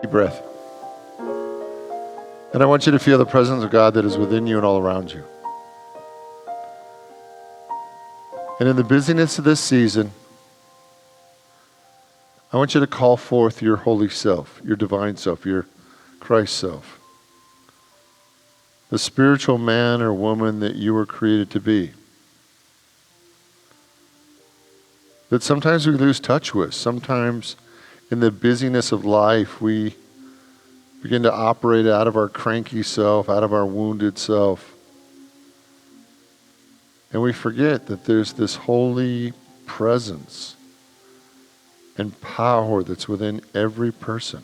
Deep breath. And I want you to feel the presence of God that is within you and all around you. And in the busyness of this season, I want you to call forth your holy self, your divine self, your Christ self. The spiritual man or woman that you were created to be. That sometimes we lose touch with. Sometimes in the busyness of life, we begin to operate out of our cranky self, out of our wounded self. And we forget that there's this holy presence and power that's within every person.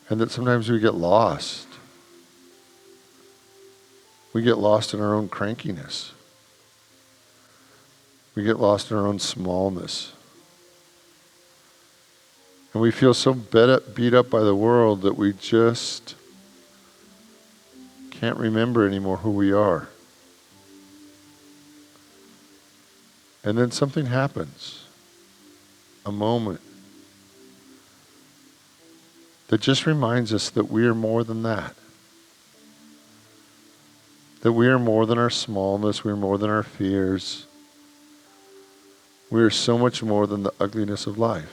And that sometimes we get lost. We get lost in our own crankiness. We get lost in our own smallness. And we feel so beat up by the world that we just can't remember anymore who we are. And then something happens, a moment, that just reminds us that we are more than that. That we are more than our smallness, we are more than our fears. We are so much more than the ugliness of life.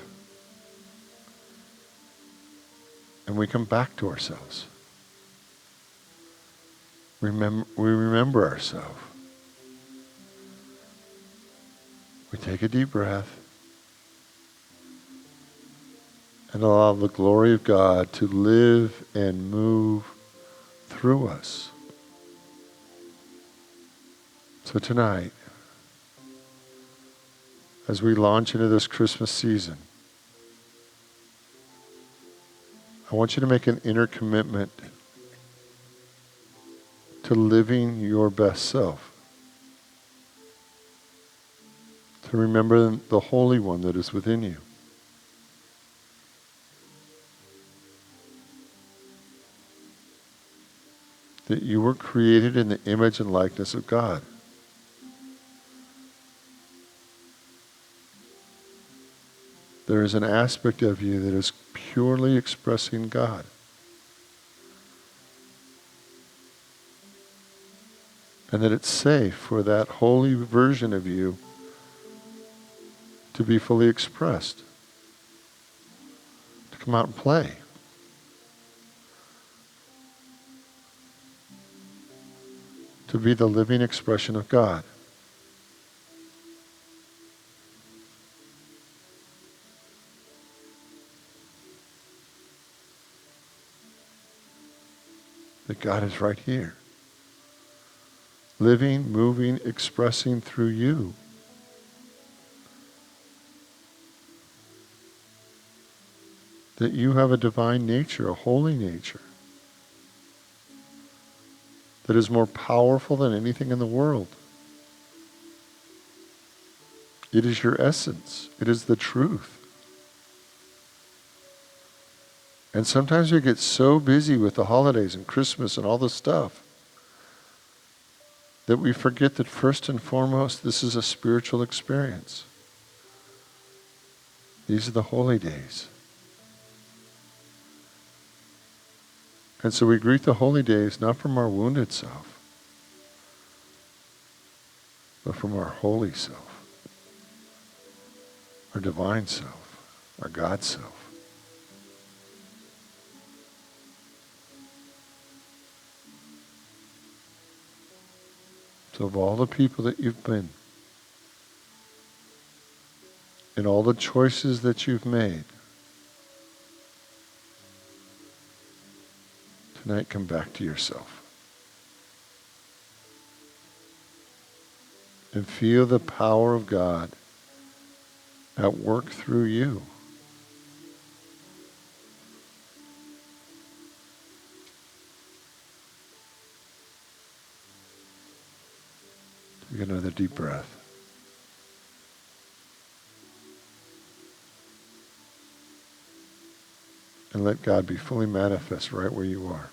And we come back to ourselves. We remember ourselves. We take a deep breath and allow the glory of God to live and move through us. So tonight, as we launch into this Christmas season, I want you to make an inner commitment to living your best self. To remember the Holy One that is within you. That you were created in the image and likeness of God. There is an aspect of you that is purely expressing God. And that it's safe for that holy version of you to be fully expressed. To come out and play. To be the living expression of God. That God is right here. Living, moving, expressing through you. That you have a divine nature, a holy nature. That is more powerful than anything in the world. It is your essence. It is the truth. And sometimes we get so busy with the holidays and Christmas and all this stuff that we forget that first and foremost, this is a spiritual experience. These are the holy days. And so we greet the holy days not from our wounded self, but from our holy self, our divine self, our God self. So of all the people that you've been, and all the choices that you've made, tonight come back to yourself. And feel the power of God at work through you. Take another deep breath. And let God be fully manifest right where you are.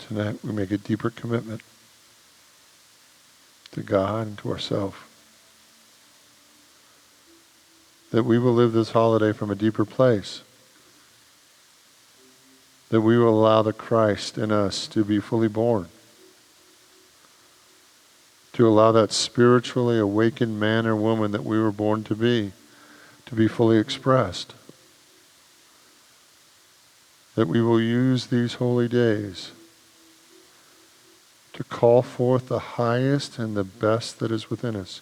Tonight we make a deeper commitment to God and to ourselves. That we will live this holiday from a deeper place. That we will allow the Christ in us to be fully born. To allow that spiritually awakened man or woman that we were born to be fully expressed. That we will use these holy days to call forth the highest and the best that is within us.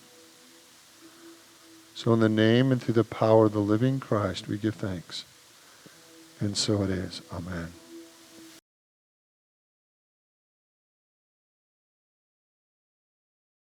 So in the name and through the power of the living Christ, we give thanks. And so it is. Amen.